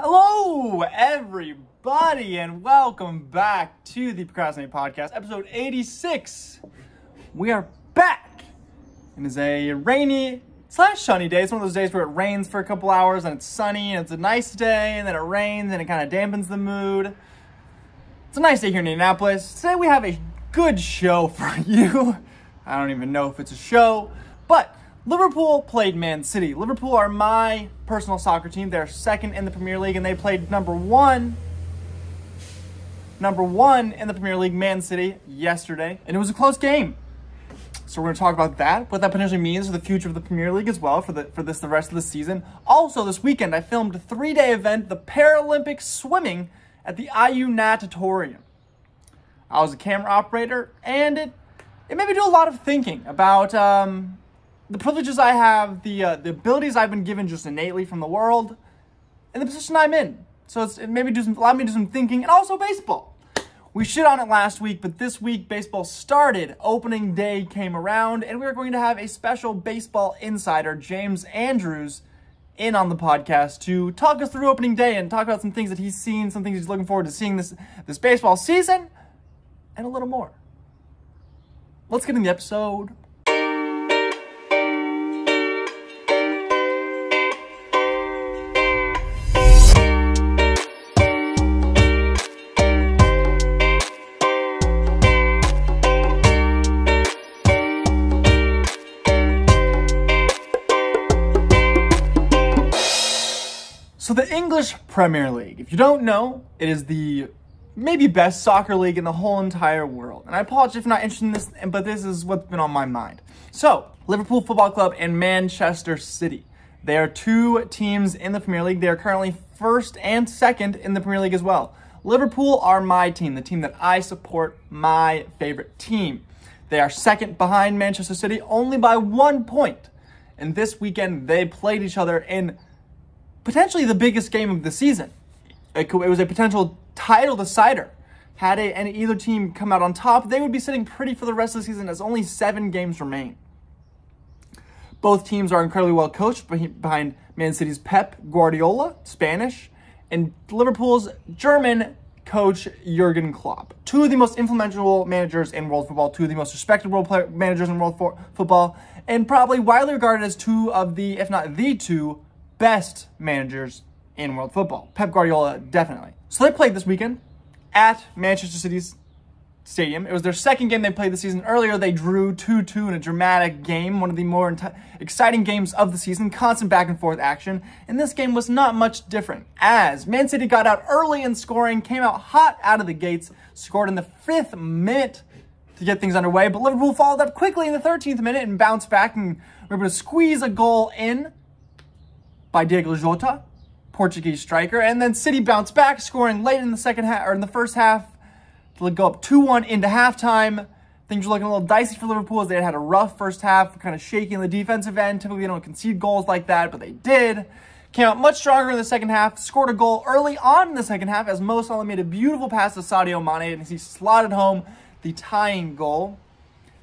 Hello, everybody, and welcome back to the Procrastinate Podcast, episode 86. We are back. It is a rainy / sunny day. It's one of those days where it rains for a couple hours and it's sunny and it's a nice day, and then it rains and it kind of dampens the mood. It's a nice day here in Indianapolis. Today we have a good show for you. I don't even know if it's a show, but Liverpool played Man City. Liverpool are my personal soccer team. They're second in the Premier League, and they played number one in the Premier League, Man City, yesterday. And it was a close game. So we're going to talk about that, what that potentially means for the future of the Premier League as well, for the rest of the season. Also, this weekend, I filmed a 3-day event, the Paralympic Swimming, at the IU Natatorium. I was a camera operator, and it made me do a lot of thinking about the privileges I have, the abilities I've been given just innately from the world, and the position I'm in. So it made me allowed me to do some thinking, and also baseball. We shit on it last week, but this week baseball started. Opening day came around, and we are going to have a special baseball insider, James Andrews, in on the podcast to talk us through opening day and talk about some things that he's seen, some things he's looking forward to seeing this baseball season, and a little more. Let's get in the episode. So the English Premier League, if you don't know, it is the maybe best soccer league in the whole entire world. And I apologize if you're not interested in this, but this is what's been on my mind. So, Liverpool Football Club and Manchester City. They are two teams in the Premier League. They are currently first and second in the Premier League as well. Liverpool are my team, the team that I support, my favorite team. They are second behind Manchester City, only by 1 point. And this weekend, they played each other in potentially the biggest game of the season. It was a potential title decider. Had either team come out on top, they would be sitting pretty for the rest of the season as only 7 games remain. Both teams are incredibly well coached behind Man City's Pep Guardiola, Spanish, and Liverpool's German coach Jurgen Klopp. Two of the most influential managers in world football, two of the most respected managers in world football, and probably widely regarded as two of the, if not the two, best managers in world football. Pep Guardiola, definitely. So they played this weekend at Manchester City's stadium. It was their second game they played this season. Earlier, they drew 2-2 in a dramatic game, one of the more exciting games of the season, constant back and forth action. And this game was not much different, as Man City got out early in scoring, came out hot out of the gates, scored in the 5th minute to get things underway, but Liverpool followed up quickly in the 13th minute and bounced back and were able to squeeze a goal in by Diego Jota, Portuguese striker, and then City bounced back, scoring late in the second half, or in the first half, to go up 2-1 into halftime. Things were looking a little dicey for Liverpool as they had a rough first half, kind of shaky in the defensive end. Typically, they don't concede goals like that, but they did. Came out much stronger in the second half, scored a goal early on in the second half as Mo Salah made a beautiful pass to Sadio Mane, and he slotted home the tying goal.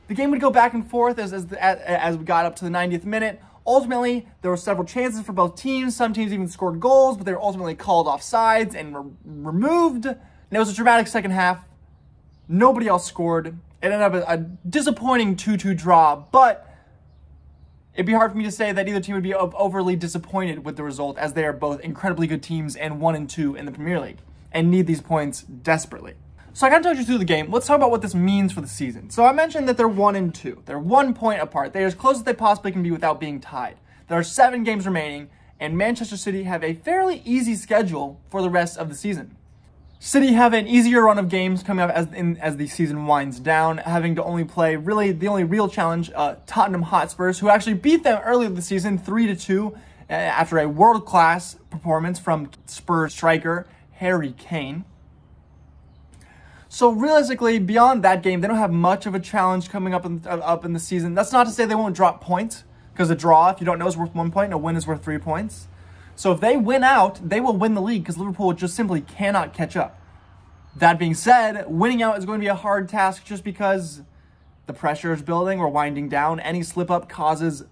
The game would go back and forth as we got up to the 90th minute. Ultimately, there were several chances for both teams. Some teams even scored goals, but they were ultimately called offsides and removed. And it was a dramatic second half. Nobody else scored. It ended up a disappointing 2-2 draw, but it'd be hard for me to say that either team would be overly disappointed with the result, as they are both incredibly good teams and 1 and 2 in the Premier League and need these points desperately. So I kind of told you through the game. Let's talk about what this means for the season. So I mentioned that they're 1 and 2. They're 1 point apart. They're as close as they possibly can be without being tied. There are 7 games remaining, and Manchester City have a fairly easy schedule for the rest of the season. City have an easier run of games coming up as the season winds down, having to only play the only real challenge, Tottenham Hotspurs, who actually beat them earlier this season 3-2 after a world-class performance from Spurs striker Harry Kane. So realistically, beyond that game, they don't have much of a challenge coming up in the season. That's not to say they won't drop points, because a draw, if you don't know, is worth 1 point, and a win is worth 3 points. So if they win out, they will win the league, because Liverpool just simply cannot catch up. That being said, winning out is going to be a hard task just because the pressure is building. We're winding down. Any slip-up causes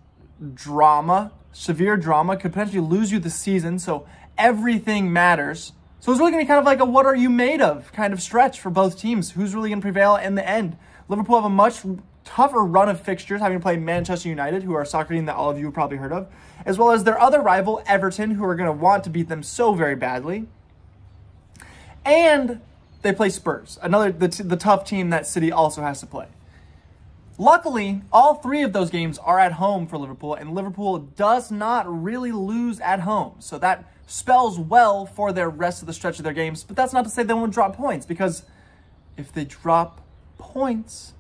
drama, severe drama, could potentially lose you the season. So everything matters. So it's really going to be kind of like a what are you made of kind of stretch for both teams. Who's really going to prevail in the end? Liverpool have a much tougher run of fixtures, having to play Manchester United, who are a soccer team that all of you have probably heard of, as well as their other rival, Everton, who are going to want to beat them so very badly. And they play Spurs, the tough team that City also has to play. Luckily, all three of those games are at home for Liverpool, and Liverpool does not really lose at home. So that spells well for their rest of the stretch of their games, but that's not to say they won't drop points, because if they drop points,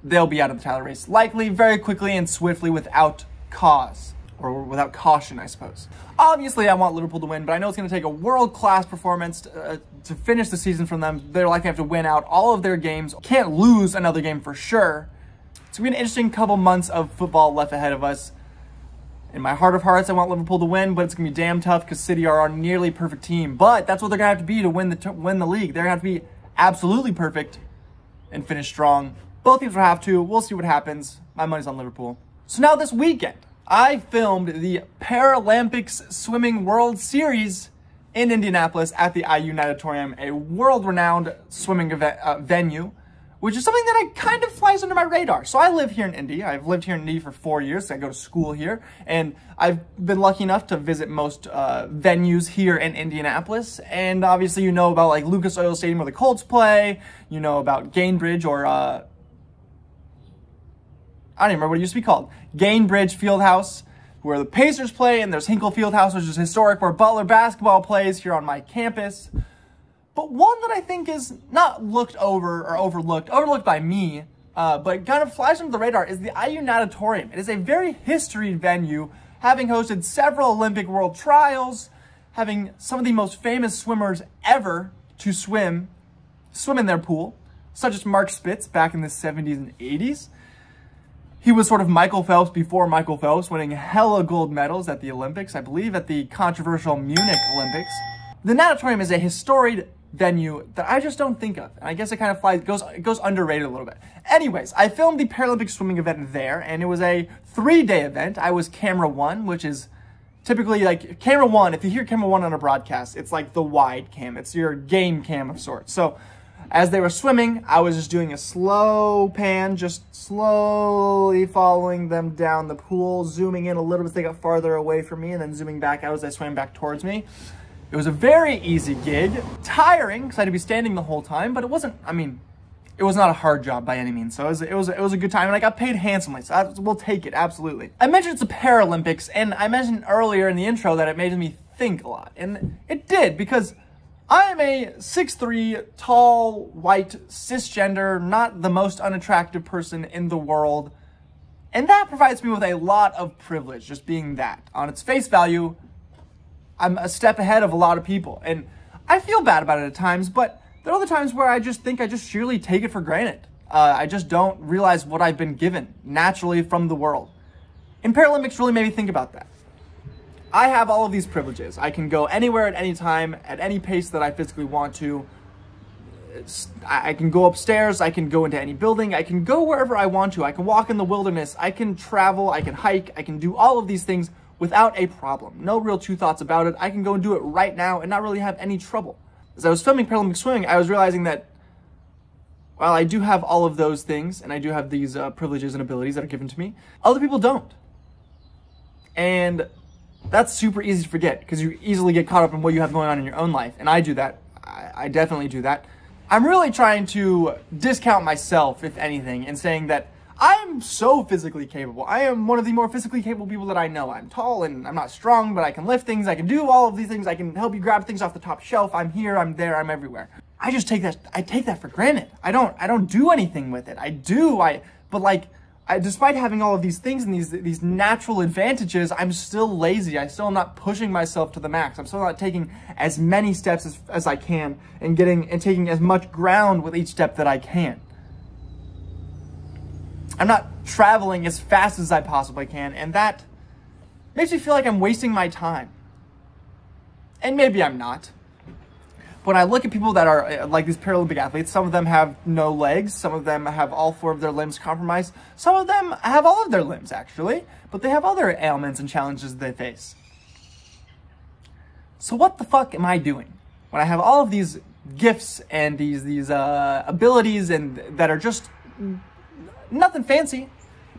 they'll be out of the title race, likely very quickly and swiftly without cause, or without caution, I suppose. Obviously, I want Liverpool to win, but I know it's going to take a world-class performance to finish the season from them. They're likely to have to win out all of their games. Can't lose another game for sure. It's going to be an interesting couple months of football left ahead of us. In my heart of hearts, I want Liverpool to win, but it's going to be damn tough because City are our nearly perfect team. But that's what they're going to have to be to win the league. They're going to have to be absolutely perfect and finish strong. Both teams will have to. We'll see what happens. My money's on Liverpool. So now this weekend, I filmed the Paralympics Swimming World Series in Indianapolis at the IU Natatorium, a world-renowned swimming event, venue, which is something that kind of flies under my radar. So I live here in Indy. I've lived here in Indy for 4 years. I go to school here, and I've been lucky enough to visit most venues here in Indianapolis. And obviously, you know about like Lucas Oil Stadium where the Colts play. You know about Gainbridge or I don't even remember what it used to be called. Gainbridge Fieldhouse, where the Pacers play, and there's Hinkle Fieldhouse, which is historic, where Butler basketball plays here on my campus. But one that I think is not looked over or overlooked by me, but kind of flies under the radar, is the IU Natatorium. It is a very historied venue, having hosted several Olympic World Trials, having some of the most famous swimmers ever to swim in their pool, such as Mark Spitz back in the 70s and 80s. He was sort of Michael Phelps before Michael Phelps, winning hella gold medals at the Olympics, I believe at the controversial Munich Olympics. The Natatorium is a historic venue that I just don't think of. And I guess it kind of goes underrated a little bit. Anyways, I filmed the Paralympic Swimming event there, and it was a 3-day event. I was camera one, which is typically like camera one. If you hear camera one on a broadcast, it's like the wide cam. It's your game cam of sorts. So as they were swimming, I was just doing a slow pan, just slowly following them down the pool, zooming in a little bit as they got farther away from me, and then zooming back out as they swam back towards me. It was a very easy gig, tiring because I had to be standing the whole time, but it wasn't, it was not a hard job by any means. So it was a good time, and I got paid handsomely, so we'll take it, absolutely. I mentioned it's the Paralympics, and I mentioned earlier in the intro that it made me think a lot, and it did, because I am a 6'3", tall, white, cisgender, not the most unattractive person in the world, and that provides me with a lot of privilege, just being that. On its face value, I'm a step ahead of a lot of people, and I feel bad about it at times, but there are other times where I just think I just sheerly take it for granted. I just don't realize what I've been given naturally from the world. And Paralympics really made me think about that. I have all of these privileges. I can go anywhere at any time, at any pace that I physically want to. I can go upstairs, I can go into any building, I can go wherever I want to. I can walk in the wilderness, I can travel, I can hike, I can do all of these things without a problem. No real two thoughts about it. I can go and do it right now and not really have any trouble. As I was filming Paralympic Swimming, I was realizing that while I do have all of those things, and I do have these privileges and abilities that are given to me, other people don't. And that's super easy to forget, because you easily get caught up in what you have going on in your own life. And I do that. I definitely do that. I'm really trying to discount myself, if anything, in saying that I'm so physically capable. I am one of the more physically capable people that I know. I'm tall and I'm not strong, but I can lift things. I can do all of these things. I can help you grab things off the top shelf. I'm here, I'm there, I'm everywhere. I just take that for granted. I don't do anything with it. Despite having all of these things and these natural advantages, I'm still lazy. I still am not pushing myself to the max. I'm still not taking as many steps as I can and taking as much ground with each step that I can. I'm not traveling as fast as I possibly can, and that makes me feel like I'm wasting my time. And maybe I'm not. When I look at people that are like these Paralympic athletes, some of them have no legs, some of them have all 4 of their limbs compromised, some of them have all of their limbs actually, but they have other ailments and challenges they face. So what the fuck am I doing when I have all of these gifts and these abilities and that are just nothing fancy,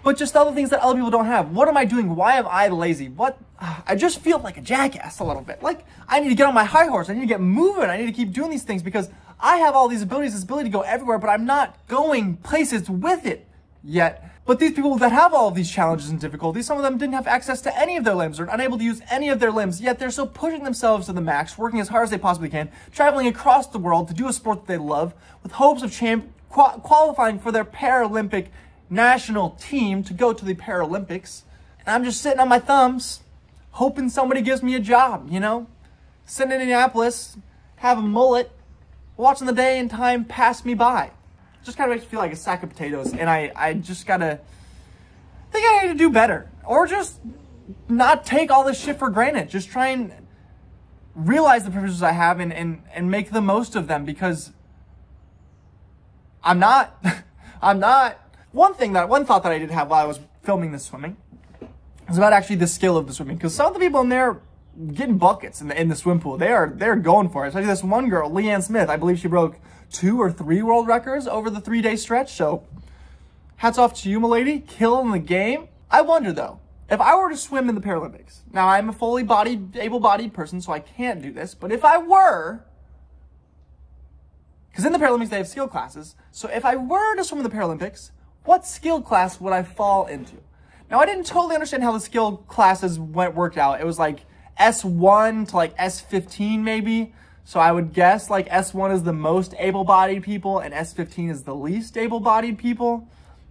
but just other things that other people don't have? What am I doing? Why am I lazy? I just feel like a jackass a little bit. Like, I need to get on my high horse. I need to get moving. I need to keep doing these things because I have all these abilities, this ability to go everywhere, but I'm not going places with it yet. But these people that have all of these challenges and difficulties, some of them didn't have access to any of their limbs or unable to use any of their limbs, yet they're still pushing themselves to the max, working as hard as they possibly can, traveling across the world to do a sport that they love, with hopes of qualifying for their Paralympic national team to go to the Paralympics. And I'm just sitting on my thumbs, hoping somebody gives me a job, you know? Sitting in Indianapolis, have a mullet, watching the day and time pass me by. Just kind of makes me feel like a sack of potatoes, and I just gotta think I need to do better, or just not take all this shit for granted. Just try and realize the privileges I have and make the most of them, because I'm not. One thought that I did have while I was filming this swimming was about actually the skill of the swimming, because some of the people in there getting buckets in the swim pool, they're going for it. Especially this one girl, Leanne Smith. I believe she broke 2 or 3 world records over the 3-day stretch. So hats off to you, my lady, killing the game. I wonder though, if I were to swim in the Paralympics, now I'm a fully able-bodied person, so I can't do this, but if I were, because in the Paralympics they have skill classes, so if I were to swim in the Paralympics, what skill class would I fall into? Now, I didn't totally understand how the skill classes worked out. It was like S1 to like S15 maybe. So I would guess like S1 is the most able-bodied people and S15 is the least able-bodied people.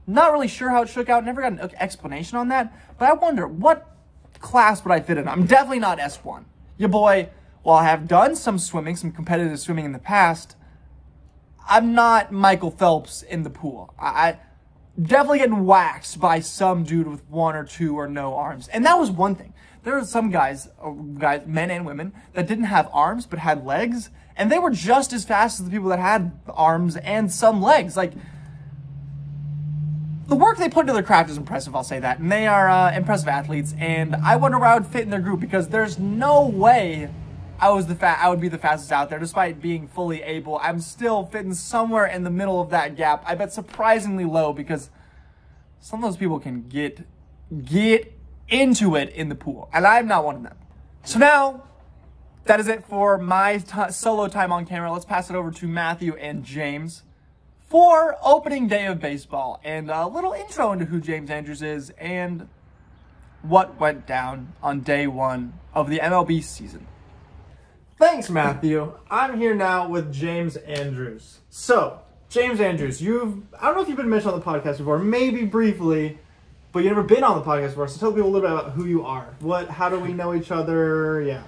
Not really sure how it shook out. Never got an explanation on that. But I wonder, what class would I fit in? I'm definitely not S1. Your boy, while I have done some swimming, some competitive swimming in the past, I'm not Michael Phelps in the pool. I definitely getting waxed by some dude with 1 or 2 or no arms. And that was one thing. There were some guys, men and women, that didn't have arms but had legs, and they were just as fast as the people that had arms and some legs. Like, the work they put into their craft is impressive, I'll say that. And they are impressive athletes, and I wonder where I would fit in their group, because there's no way I would be the fastest out there, despite being fully able. I'm still fitting somewhere in the middle of that gap. I bet surprisingly low, because some of those people can get into it in the pool, and I'm not one of them. So now, that is it for my solo time on camera. Let's pass it over to Matthew and James for opening day of baseball, and a little intro into who James Andrews is and what went down on day 1 of the MLB season. Thanks, Matthew. I'm here now with James Andrews. So, James Andrews, I don't know if you've been mentioned on the podcast before, maybe briefly, but you've never been on the podcast before, so tell people a little bit about who you are. How do we know each other? Yeah.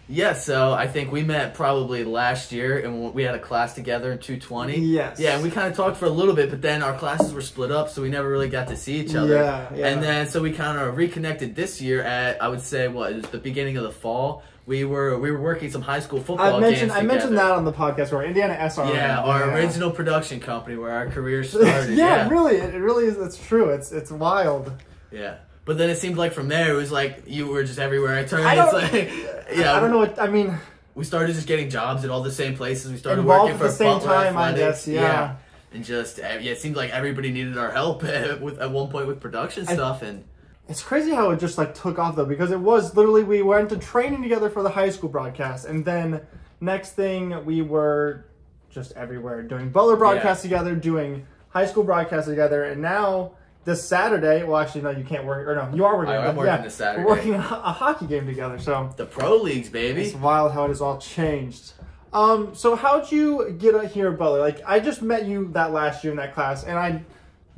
Yeah, so I think we met probably last year, and we had a class together in 220. Yes. Yeah, and we kind of talked for a little bit, but then our classes were split up, so we never really got to see each other. Yeah. And then, so we kind of reconnected this year at, I would say, it was the beginning of the fall. We were working some high school football games together. I mentioned that on the podcast, where Indiana SRM. Yeah, our original production company where our career started. Yeah, really, it really is. It's true. It's wild. Yeah. But then it seemed like from there, it was like you were just everywhere I turned. I don't know what, I mean. We started just getting jobs at all the same places. We started involved working for at the same Butler time, Athletics. I guess, yeah. And just, it seemed like everybody needed our help at one point with production stuff. And it's crazy how it just like took off though, because it was literally, we went to training together for the high school broadcast, and then next thing we were just everywhere doing Butler broadcasts together, doing high school broadcasts together, and now this Saturday, well actually no, you can't work, or no, you are working. I'm working this Saturday. We're working a hockey game together, so. The pro leagues, baby. It's wild how it has all changed. So how'd you get here at Butler? Like, I just met you that last year in that class, and I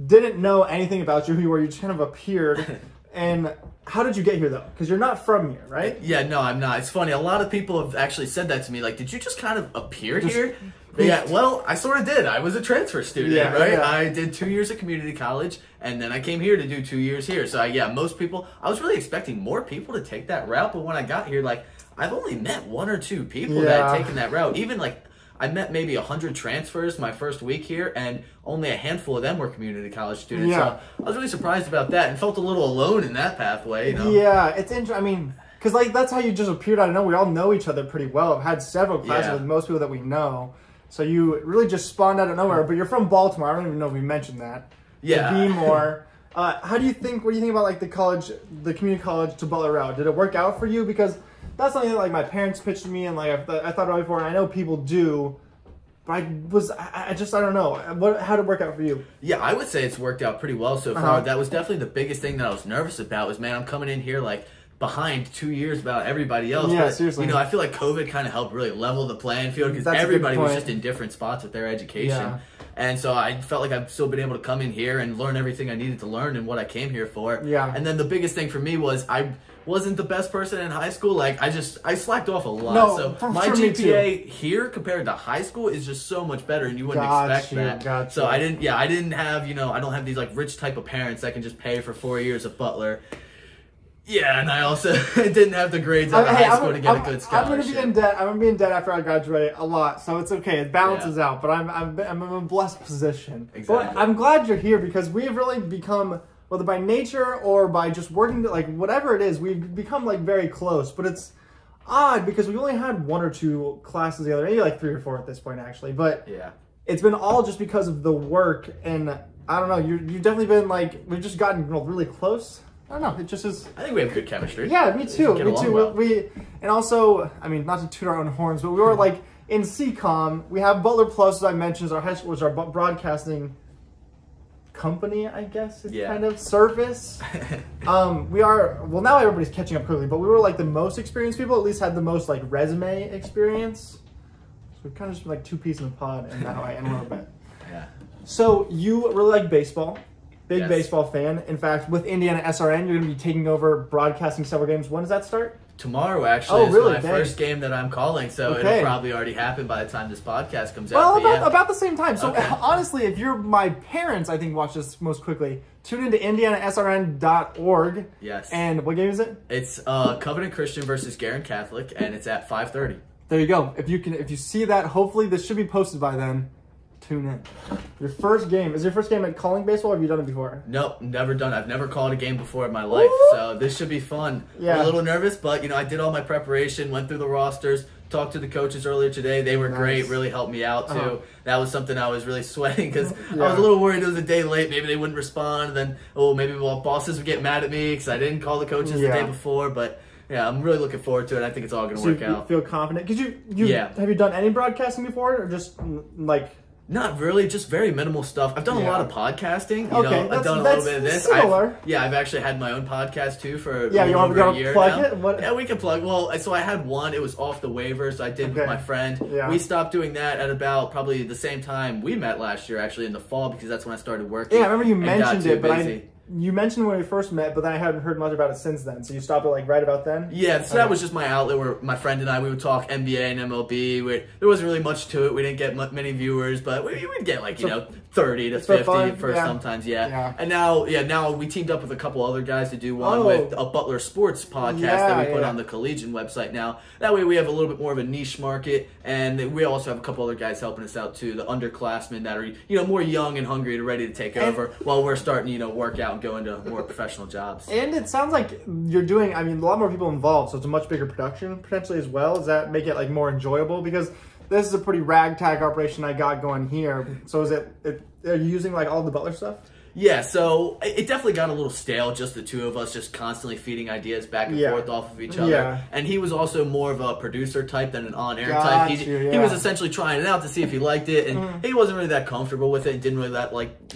didn't know anything about you, who you were. You just kind of appeared. And how did you get here, though? Because you're not from here, right? Yeah, no, I'm not. It's funny. A lot of people have actually said that to me. Like, did you just kind of appear here? Yeah, well, I sort of did. I was a transfer student, right? Yeah. I did 2 years at community college, and then I came here to do 2 years here. So, most people, I was really expecting more people to take that route, but when I got here, like, I've only met 1 or 2 people that had taken that route. Even, like, I met maybe 100 transfers my first week here, and only a handful of them were community college students. So I was really surprised about that and felt a little alone in that pathway, you know? Yeah, it's interesting. I mean, Because, like, that's how you just appeared out of nowhere. We all know each other pretty well. I've had several classes with most people that we know. So you really just spawned out of nowhere. But you're from Baltimore. I don't even know if we mentioned that. Yeah. To be more. What do you think about, like, the community college to Butler route? Did it work out for you? Because that's something that, like, my parents pitched to me and, like, I thought about it before. And I know people do. But I don't know. How did it work out for you? Yeah, I would say it's worked out pretty well so far. That was definitely the biggest thing that I was nervous about was, man, I'm coming in here, like, behind 2 years about everybody else. Yeah, but, seriously. You know, I feel like COVID kind of helped really level the playing field because everybody was just in different spots with their education. Yeah. And so I felt like I've still been able to come in here and learn everything I needed to learn and what I came here for. Yeah. And then the biggest thing for me was I wasn't the best person in high school. Like, I slacked off a lot. No, so my GPA here compared to high school is just so much better, and you wouldn't expect that. Gotcha. So I didn't have, I don't have these, like, rich type of parents that can just pay for 4 years of Butler. Yeah, and I also didn't have the grades out of high school to get a good scholarship. I'm gonna be in debt. I'm gonna be in debt after I graduate a lot, so it's okay. It balances out. But I'm in a blessed position. Exactly. But I'm glad you're here because we've really become, whether by nature or by just working, like whatever it is, we've become like very close. But it's odd because we only had 1 or 2 classes together, maybe like 3 or 4 at this point actually. But yeah, it's been all just because of the work, and I don't know. You've definitely been like, we've just gotten really close. I don't know. It just is. I think we have good chemistry. Yeah, me too. Me too. Well. And also, I mean, not to toot our own horns, but we were like in CCOM. We have Butler Plus, as I mentioned, is our high school, was our broadcasting company, I guess. It's kind of service. We are, well, now everybody's catching up quickly, but we were like the most experienced people. At least had the most like resume experience. So we've kind of just been like 2 peas in the pod in that way, in a little bit. Yeah. So you really like baseball. Big baseball fan. In fact, with Indiana SRN, you're going to be taking over broadcasting several games. When does that start? Tomorrow, actually, is my first game that I'm calling, so Okay. it'll probably already happen by the time this podcast comes Well, out. about the same time. So Okay. honestly, if you're my parents, I think watch this most quickly. Tune into IndianaSRN.org. Yes. And what game is it? It's Covenant Christian versus Guerin Catholic, and it's at 5:30. There you go. If you see that, hopefully this should be posted by then. Tune in. Your first game. Is your first game at calling baseball, or have you done it before? Nope, never done. I've never called a game before in my life, so this should be fun. Yeah. I'm a little nervous, but, I did all my preparation, went through the rosters, talked to the coaches earlier today. They were great, really helped me out, too. That was something I was really sweating, because I was a little worried it was a day late. Maybe they wouldn't respond, and then, maybe bosses would get mad at me because I didn't call the coaches the day before, but... Yeah, I'm really looking forward to it. I think it's all going to work out. You feel confident? Because have you done any broadcasting before, or just like... Not really, just very minimal stuff. I've done a lot of podcasting. I've done a little bit of this. Similar. I've actually had my own podcast too for you want over a year plug now. it? What? Yeah, we can plug. Well, so I had one. It was off the waivers. I did with my friend. Yeah. We stopped doing that at about probably the same time we met last year, actually in the fall, because that's when I started working. Yeah, I remember you mentioned it, but busy. You mentioned when we first met, but then I haven't heard much about it since then. So you stopped it like right about then? Yeah, so that was just my outlet where my friend and I, we would talk NBA and MLB. There wasn't really much to it. We didn't get many viewers, but we would get like, 30 to 50 for sometimes, And now we teamed up with a couple other guys to do one with a Butler Sports podcast that we put on the Collegian website now. That way we have a little bit more of a niche market, and we also have a couple other guys helping us out too, the underclassmen that are, more young and hungry and ready to take over while we're starting to, work out and go into more professional jobs. And it sounds like you're doing, a lot more people involved, so it's a much bigger production potentially as well. Does that make it like more enjoyable? Because this is a pretty ragtag operation I got going here. So are you using like all the Butler stuff? Yeah, so it definitely got a little stale, just the two of us just constantly feeding ideas back and forth off of each other. Yeah. And he was also more of a producer type than an on-air type. He was essentially trying it out to see if he liked it, and he wasn't really that comfortable with it, didn't really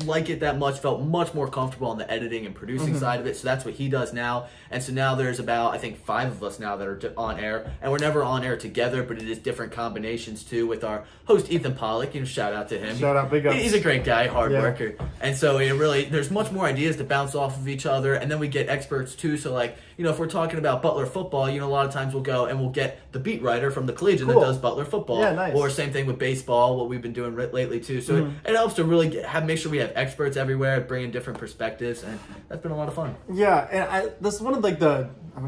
like it that much, felt much more comfortable on the editing and producing side of it, so that's what he does now. And so now there's about, I think, 5 of us now that are on air, and we're never on air together, but it is different combinations too with our host, Ethan Pollock. Shout out to him. Shout out, big ups. He's a great guy, hard worker. And so there's much more ideas to bounce off of each other, and then we get experts too. So if we're talking about Butler football, a lot of times we'll go and we'll get the beat writer from the Collegian that does Butler football. Yeah, nice. Or same thing with baseball, what we've been doing lately too. So it helps to really make sure we have experts everywhere, bring in different perspectives, and that's been a lot of fun. Yeah, and this is one of I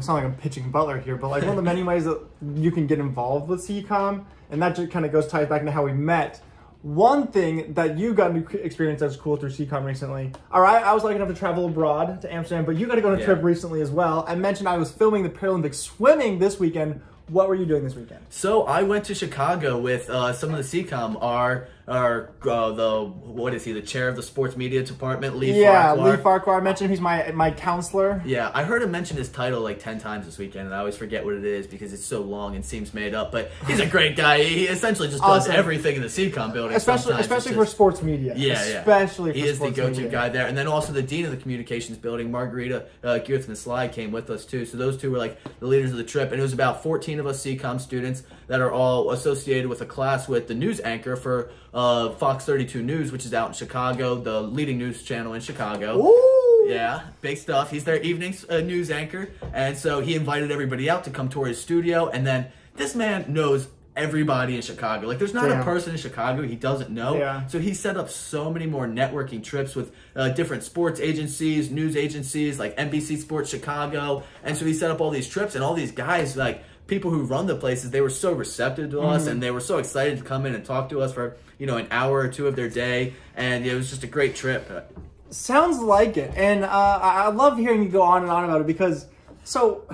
sound like I'm pitching Butler here, but one of the many ways that you can get involved with CCOM, and that just kind of ties back into how we met. one thing that you got to experience that's cool through CCOM recently. All right, I was lucky enough to travel abroad to Amsterdam, but you got to go on a trip recently as well. I mentioned I was filming the Paralympic Swimming this weekend. What were you doing this weekend? So I went to Chicago with some of the CCOM, the chair of the sports media department, Lee Farquhar. Yeah, Lee Farquhar. I mentioned he's my counselor. Yeah, I heard him mention his title like 10 times this weekend, and I always forget what it is because it's so long and seems made up. But he's a great guy. He essentially just does everything in the CCOM building. Especially for sports media. Yeah, especially for he is sports the go-to media. guy there. And then also the dean of the communications building, Margarita Geertzman-Sly, came with us too. So those two were like the leaders of the trip, and it was about 14 of us CCOM students that are all associated with a class with the news anchor for Fox 32 News, which is out in Chicago, the leading news channel in Chicago. Ooh. Yeah, big stuff. He's their evening news anchor, and so he invited everybody out to come tour his studio, and then this man knows everybody in Chicago. Like, there's not a person in Chicago he doesn't know. Yeah. So he set up so many more networking trips with different sports agencies, news agencies, like NBC Sports Chicago, and so he set up all these trips, and all these guys, like, people who run the places, they were so receptive to us, and they were so excited to come in and talk to us for, an hour or two of their day, and it was just a great trip. Sounds like it, and I love hearing you go on and on about it because, so,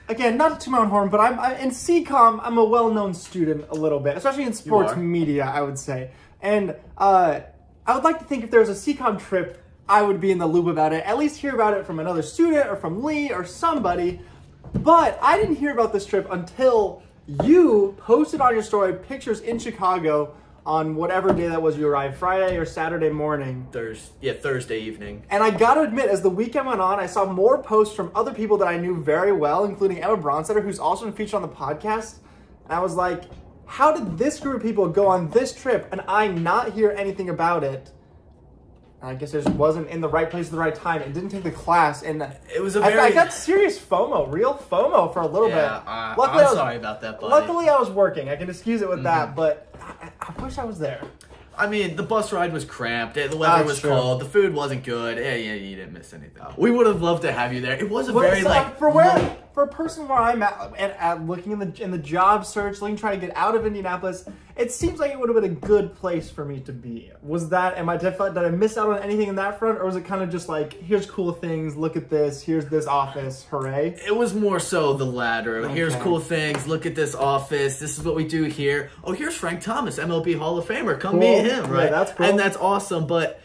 again, not to my own horn, but I'm in CCOM, I'm a well-known student a little bit, especially in sports media, I would say, and I would like to think if there was a CCOM trip, I would be in the loop about it, at least hear about it from another student or from Lee or somebody. But I didn't hear about this trip until you posted on your story pictures in Chicago on whatever day that was you arrived, Friday or Saturday morning. Thursday evening. And I gotta admit, as the weekend went on, I saw more posts from other people that I knew very well, including Emma Bronstetter, who's also been featured on the podcast. And I was like, how did this group of people go on this trip and I not hear anything about it? I guess I just wasn't in the right place at the right time. It didn't take the class, and it was I got serious FOMO, real FOMO for a little bit. Luckily, I'm sorry about that, buddy. Luckily, I was working. I can excuse it with that, but I wish I was there. I mean, the bus ride was cramped. The weather was cold. The food wasn't good. Yeah, you didn't miss anything. We would have loved to have you there. It was a very for a person where I'm at looking in the job search, trying to get out of Indianapolis. It seems like it would have been a good place for me to be. Did I miss out on anything in that front, or was it kind of just like, here's cool things, look at this, here's this office, hooray? It was more so the latter. Okay. Here's cool things, look at this office, this is what we do here. Oh, here's Frank Thomas, MLB Hall of Famer. Come meet him, right? Yeah, that's cool. And that's awesome, but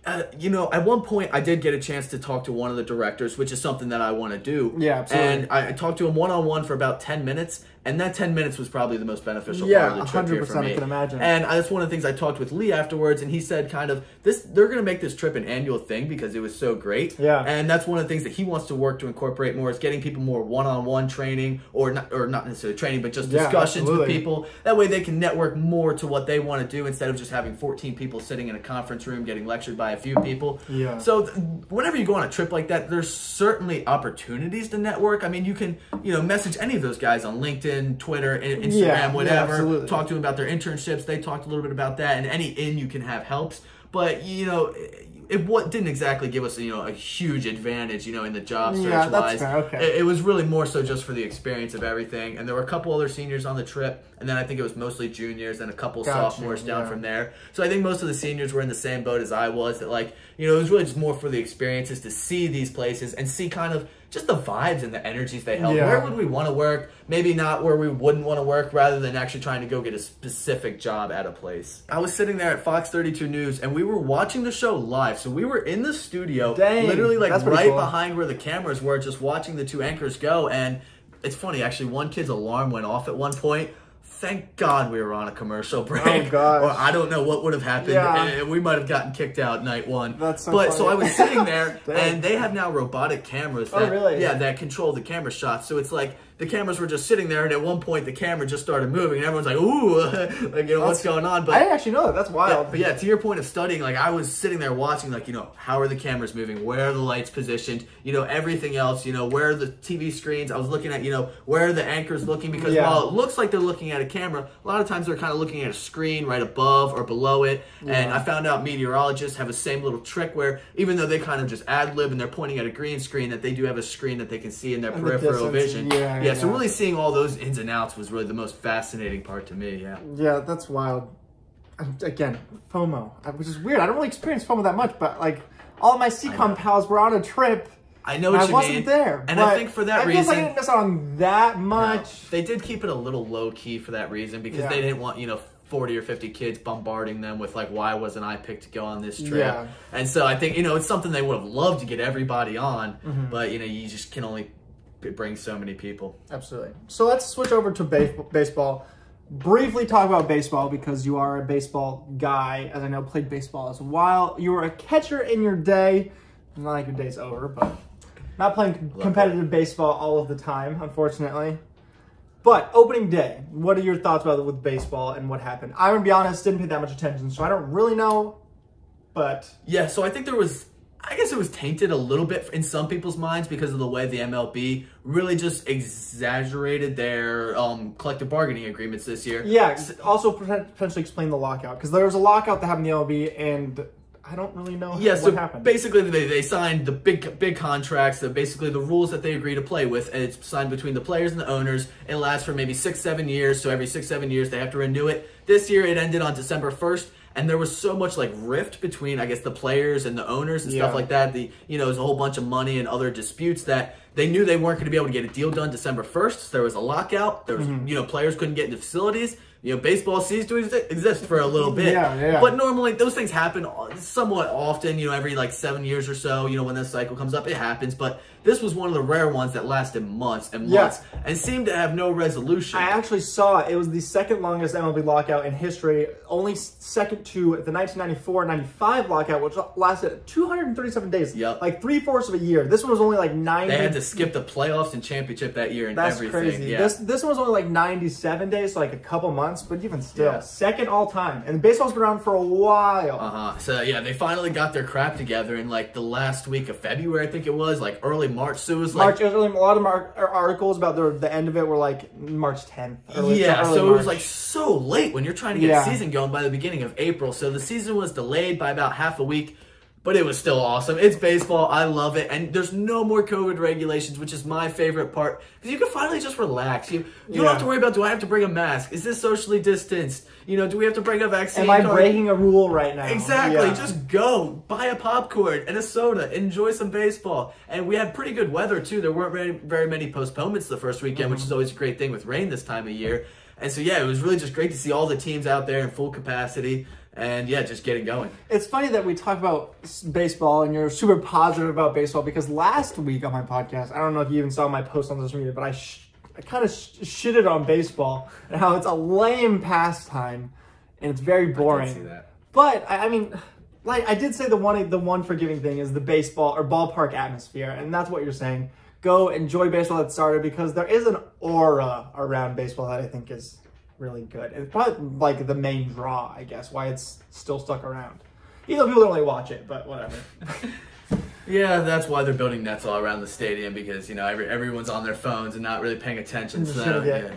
at one point I did get a chance to talk to one of the directors, which is something that I want to do. Yeah, absolutely. And I talked to him one-on-one for about 10 minutes, and that 10 minutes was probably the most beneficial part of the trip here for me. I can imagine. And that's one of the things I talked with Lee afterwards, and he said they're going to make this trip an annual thing because it was so great. Yeah. And that's one of the things that he wants to work to incorporate more is getting people more one-on-one training, or not necessarily training, but just discussions with people. That way they can network more to what they want to do instead of just having 14 people sitting in a conference room getting lectured by a few people. Yeah. So whenever you go on a trip like that, there's certainly opportunities to network. I mean, you can, message any of those guys on LinkedIn, Twitter, Instagram, whatever. Talk to them about their internships. They talked a little bit about that, and any in you can have helps. But, it didn't exactly give us, a huge advantage, in the job search wise. Okay. It was really more so just for the experience of everything. And there were a couple other seniors on the trip, and then I think it was mostly juniors and a couple sophomores down from there. So I think most of the seniors were in the same boat as I was, that it was really just more for the experiences to see these places and see kind of just the vibes and the energies they held. Where would we want to work? Maybe not where we wouldn't want to work, rather than actually trying to go get a specific job at a place. I was sitting there at Fox 32 News, and we were watching the show live. So we were in the studio, literally right behind where the cameras were, just watching the two anchors go. And it's funny, actually, one kid's alarm went off at one point. Thank God we were on a commercial break. Oh, gosh. Or I don't know what would have happened. Yeah. We might have gotten kicked out night one. That's so funny. So I was sitting there, and they have now robotic cameras that, that control the camera shots. So it's like the cameras were just sitting there, and at one point the camera just started moving, and everyone's like, ooh, what's going on? But I didn't actually know that. That's wild. But yeah, to your point of studying, I was sitting there watching, how are the cameras moving? Where are the lights positioned? Everything else, where are the TV screens? I was looking at, where are the anchors looking? Because while it looks like they're looking at a camera, a lot of times they're kind of looking at a screen right above or below it. And I found out meteorologists have the same little trick where even though they kind of just ad-lib and they're pointing at a green screen, that they do have a screen that they can see in their peripheral vision. So really seeing all those ins and outs was really the most fascinating part to me. Yeah, that's wild. again, FOMO, which is weird. I don't really experience FOMO that much, but like all of my CCOM pals were on a trip. I know what you mean. I wasn't there. And I think for that reason, I feel like I didn't miss out on that much. No, they did keep it a little low key for that reason because they didn't want, 40 or 50 kids bombarding them with like, why wasn't I picked to go on this trip? Yeah. And so I think, it's something they would have loved to get everybody on, but you just can only bring so many people. Absolutely. So let's switch over to baseball. Briefly talk about baseball because you are a baseball guy, as I know, played baseball as a while. You were a catcher in your day. Not like your day's over, but not playing competitive baseball all of the time, unfortunately. But opening day, what are your thoughts about it with baseball and what happened? I'm going to be honest, didn't pay that much attention, so I don't really know, but... Yeah, so I think it was tainted a little bit in some people's minds because of the way the MLB really just exaggerated their collective bargaining agreements this year. Yeah, also potentially explain the lockout, because there was a lockout that happened in the MLB, and... I don't really know what happened. Basically, they signed the big contracts, basically the rules that they agree to play with, and it's signed between the players and the owners. It lasts for maybe 6-7 years, so every 6-7 years they have to renew it. This year it ended on December 1st, and there was so much like rift between, I guess, the players and the owners and stuff like that. There's a whole bunch of money and other disputes that they knew they weren't going to be able to get a deal done December 1st. So there was a lockout. There was, players couldn't get into facilities. Baseball ceased to exist for a little bit. But normally those things happen somewhat often, every like 7 years or so, when this cycle comes up, it happens. But this was one of the rare ones that lasted months and months and seemed to have no resolution. I actually saw it was the second longest MLB lockout in history, only second to the 1994-95 lockout, which lasted 237 days, like 3/4 of a year. This one was only like 90. They had to skip the playoffs and championship that year and everything. That's crazy. Yeah. This one was only like 97 days, so like a couple months, but even still, second all time. And baseball's been around for a while. So yeah, they finally got their crap together in like the last week of February, I think it was, like early March. So it was like a lot of articles about the end of it were like March 10th. So it was like so late when you're trying to get a season going by the beginning of April. So the season was delayed by about half a week. But it was still awesome. It's baseball. I love it. And there's no more COVID regulations, which is my favorite part. Because you can finally just relax. You don't have to worry about, do I have to bring a mask? Is this socially distanced? Do we have to bring a vaccine card? Am I breaking a rule right now? Exactly. Just go. Buy a popcorn and a soda. Enjoy some baseball. And we had pretty good weather, too. There weren't very many postponements the first weekend, which is always a great thing with rain this time of year. And so, yeah, it was really just great to see all the teams out there in full capacity. And yeah, just getting going. It's funny that we talk about baseball and you're super positive about baseball because last week on my podcast, I don't know if you even saw my post on social media, but I kind of shitted on baseball and how it's a lame pastime and it's very boring. I did see that. But I mean, like I did say the one forgiving thing is the baseball or ballpark atmosphere, and that's what you're saying. Go enjoy baseball that started because there is an aura around baseball that I think is really good. It's probably like the main draw, I guess, why it's still stuck around. Even though people don't really watch it, but whatever. Yeah, that's why they're building nets all around the stadium because, everyone's on their phones and not really paying attention. So,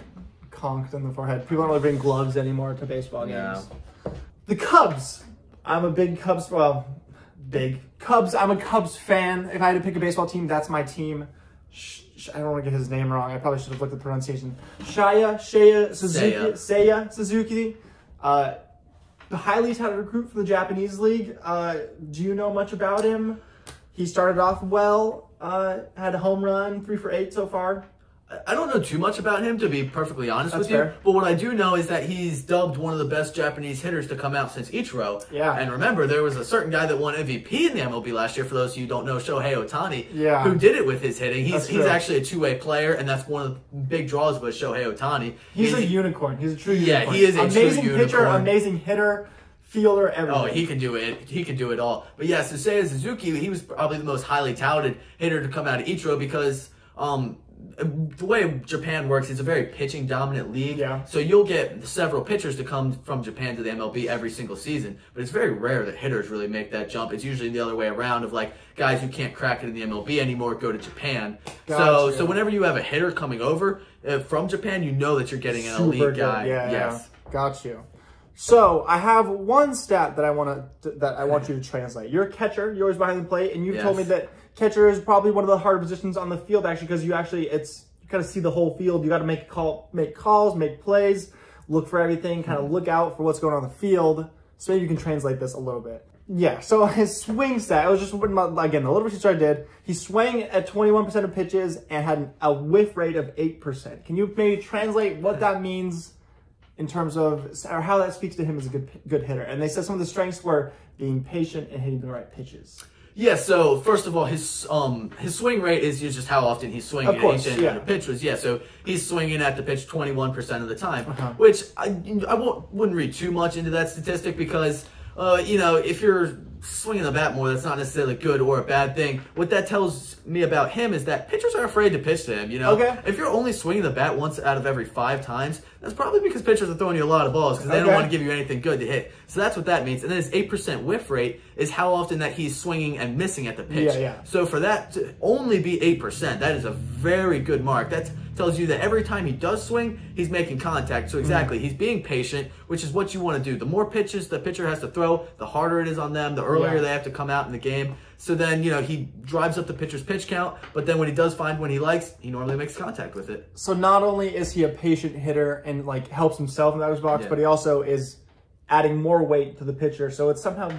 conked in the forehead. People don't really bring gloves anymore to baseball games. The Cubs. I'm a big Cubs, Cubs. I'm a Cubs fan. If I had to pick a baseball team, that's my team. I don't want to get his name wrong. I probably should have looked at the pronunciation. Seiya Suzuki. The highly touted recruit for the Japanese league. Do you know much about him? He started off well. Had a home run, 3 for 8 so far. I don't know too much about him, to be perfectly honest with you. Fair. But what I do know is that he's dubbed one of the best Japanese hitters to come out since Ichiro. Yeah. And remember, there was a certain guy that won MVP in the MLB last year, for those of you who don't know, Shohei Ohtani, who did it with his hitting. He's actually a two-way player, and that's one of the big draws with Shohei Ohtani. He's a unicorn. He's a true unicorn. Yeah, he is a true unicorn. Amazing pitcher, amazing hitter, fielder, everything. Oh, he can do it. He can do it all. But yeah, so Seiya Suzuki, he was probably the most highly touted hitter to come out of Ichiro because the way Japan works, it's a very pitching dominant league. Yeah. So you'll get several pitchers to come from Japan to the MLB every single season, but it's very rare that hitters really make that jump. It's usually the other way around of like guys who can't crack it in the MLB anymore go to Japan. Gotcha. So whenever you have a hitter coming over from Japan, you know that you're getting an elite guy. Yeah. Got you. So I have one stat that I want you to translate. You're a catcher. You're always behind the plate, and you've told me that catcher is probably one of the harder positions on the field, actually, because you kind of see the whole field. You got to make calls, make plays. look for everything, kind of look out for what's going on in the field. So maybe you can translate this a little bit. Yeah, so his swing stat, it was just, again, the little research I did, he swung at 21% of pitches and had a whiff rate of 8%. Can you maybe translate what that means in terms of, or how that speaks to him as a good hitter? And they said some of the strengths were being patient and hitting the right pitches. Yeah, so first of all, his swing rate is just how often he's swinging at each end of the pitch was. Yeah, so he's swinging at the pitch 21% of the time, which I wouldn't read too much into that statistic because, you know, if you're swinging the bat more, that's not necessarily good or a bad thing. What that tells me about him is that pitchers are afraid to pitch to him, you know? If you're only swinging the bat once out of every 5 times, that's probably because pitchers are throwing you a lot of balls because they don't want to give you anything good to hit. So that's what that means. And then his 8% whiff rate is how often that he's swinging and missing at the pitch. So for that to only be 8%, that is a very good mark. That tells you that every time he does swing, he's making contact. So exactly, he's being patient, which is what you want to do. The more pitches the pitcher has to throw, the harder it is on them, the earlier they have to come out in the game. So then, you know, he drives up the pitcher's pitch count, but then when he does find one he likes, he normally makes contact with it. So not only is he a patient hitter and like helps himself in the batter's box, but he also is adding more weight to the pitcher. So it's somehow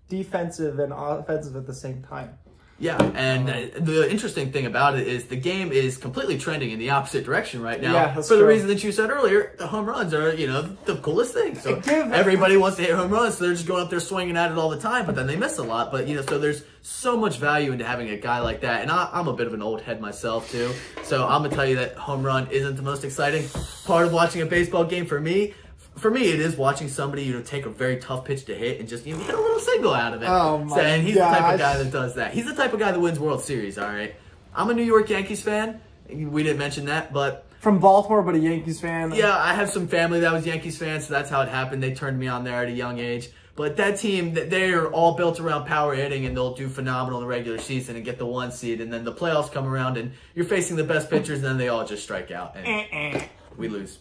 defensive and offensive at the same time. Yeah, and the interesting thing about it is the game is completely trending in the opposite direction right now. For the reason that you said earlier, the home runs are, you know, the coolest thing. So everybody wants to hit home runs, so they're just going up there swinging at it all the time, but then they miss a lot. But, you know, so there's so much value into having a guy like that. And I'm a bit of an old head myself, too. So I'm going to tell you that home run isn't the most exciting part of watching a baseball game for me. For me, it is watching somebody, you know, take a very tough pitch to hit and just, you know, hit a little single out of it. And he's the type of guy that does that. He's the type of guy that wins World Series, all right? I'm a New York Yankees fan. We didn't mention that, but... From Baltimore, but a Yankees fan. Yeah, I have some family that was Yankees fans, so that's how it happened. They turned me on there at a young age. But that team, they're all built around power hitting, and they'll do phenomenal in the regular season and get the 1 seed. And then the playoffs come around, and you're facing the best pitchers, and then they all just strike out, and we lose.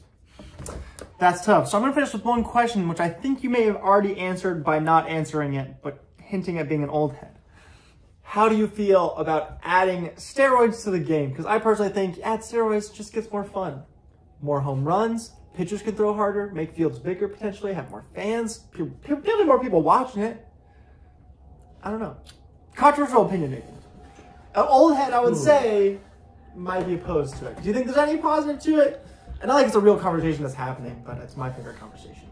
That's tough. So I'm going to finish with one question, which I think you may have already answered by not answering it, but hinting at being an old head. How do you feel about adding steroids to the game? Because I personally think add steroids just gets more fun. More home runs, pitchers can throw harder, make fields bigger potentially, have more fans, probably more people watching it. I don't know. Controversial opinion maybe. An old head, I would say, might be opposed to it. Do you think there's any positive to it? And I think it's a real conversation that's happening, but it's my favorite conversation.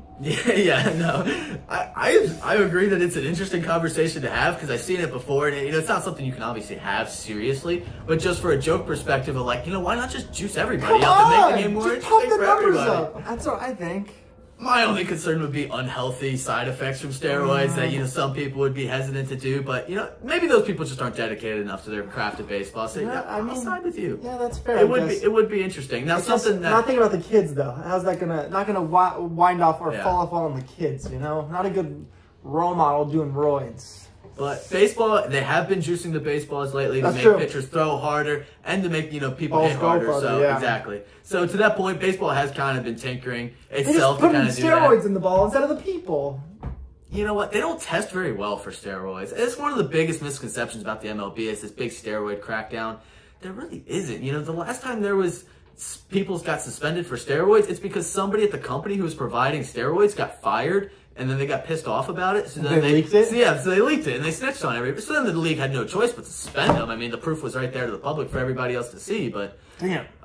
I agree that it's an interesting conversation to have because I've seen it before, and you know, it's not something you can obviously have seriously, but just for a joke perspective of like, you know, why not just juice everybody up and make the game more interesting for everybody? That's what I think. My only concern would be unhealthy side effects from steroids that, you know, some people would be hesitant to do. But, you know, maybe those people just aren't dedicated enough to their craft of baseball. So, yeah, I'll side with you. Yeah, that's fair. It would be interesting. Now, something that... Not thinking about the kids, though. How's that not gonna wind off or fall off on the kids, you know? Not a good role model doing roids. But baseball, they have been juicing the baseballs lately to make pitchers throw harder and to make, you know, people hit harder. Exactly. So to that point, baseball has kind of been tinkering itself to kind of do that. Steroids in the ball instead of the people. You know what? They don't test very well for steroids. It's one of the biggest misconceptions about the MLB is this big steroid crackdown. There really isn't. You know, the last time there was people got suspended for steroids, it's because somebody at the company who was providing steroids got fired. And then they got pissed off about it. So then they leaked it? So they leaked it and they snitched on everybody. So then the league had no choice but to suspend them. I mean, the proof was right there to the public for everybody else to see. But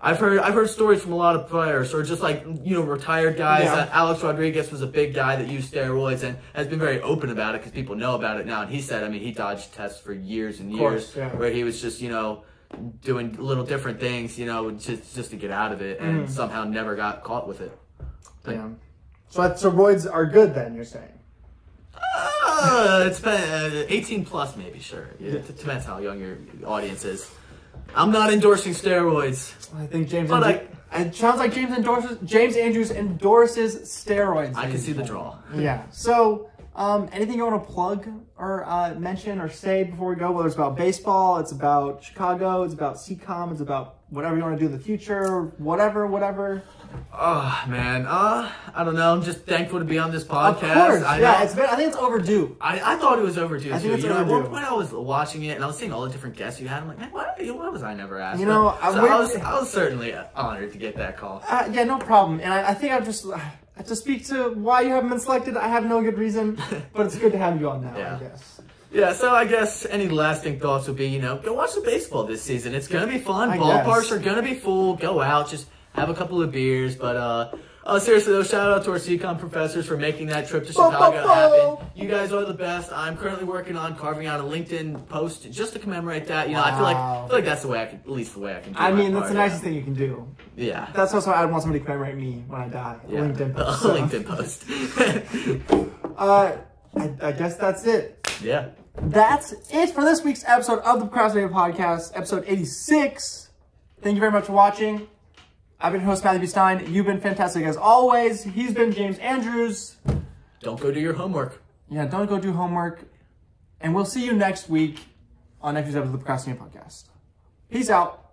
I've heard stories from a lot of players, or just like, you know, retired guys. Alex Rodriguez was a big guy that used steroids and has been very open about it because people know about it now. And he said, I mean, he dodged tests for years and years, where he was just, you know, doing little different things, you know, just to get out of it, and somehow never got caught with it. So roids are good then, you're saying? It's 18 plus maybe, sure. It depends how young your audience is. I'm not endorsing steroids. I think it sounds like James Andrews endorses steroids. I can see the draw. Yeah. So, anything you want to plug or mention or say before we go? Whether it's about baseball, it's about Chicago, it's about CCOM, it's about whatever you want to do in the future, whatever. Oh, man. I don't know. I'm just thankful to be on this podcast. Of course. I think it's overdue. I thought it was overdue, too. Overdue. At one point, I was watching it, and I was seeing all the different guests you had. I'm like, man, why was I never asked? You know, I was certainly honored to get that call. Yeah, no problem. And I think to speak to why you haven't been selected. I have no good reason, but it's good to have you on now, I guess. Yeah, so I guess any lasting thoughts would be, go watch the baseball this season. It's going to be fun. Ballparks are going to be full. Go out, just have a couple of beers. But seriously, though, shout out to our CCOM professors for making that trip to Chicago happen. You guys are the best. I'm currently working on carving out a LinkedIn post just to commemorate that. I feel like that's the way at least the way I can do it. I mean, that's the nicest thing you can do. Yeah. That's also I'd want somebody to commemorate me when I die. Yeah. LinkedIn post. LinkedIn post. I guess that's it. Yeah. That's it for this week's episode of the Procrastinator Podcast, episode 86. Thank you very much for watching. I've been your host, Matthew B. Stein. You've been fantastic as always. He's been James Andrews. Don't go do your homework. Yeah, don't go do homework. And we'll see you next week on next week's episode of the Procrastinator Podcast. Peace out.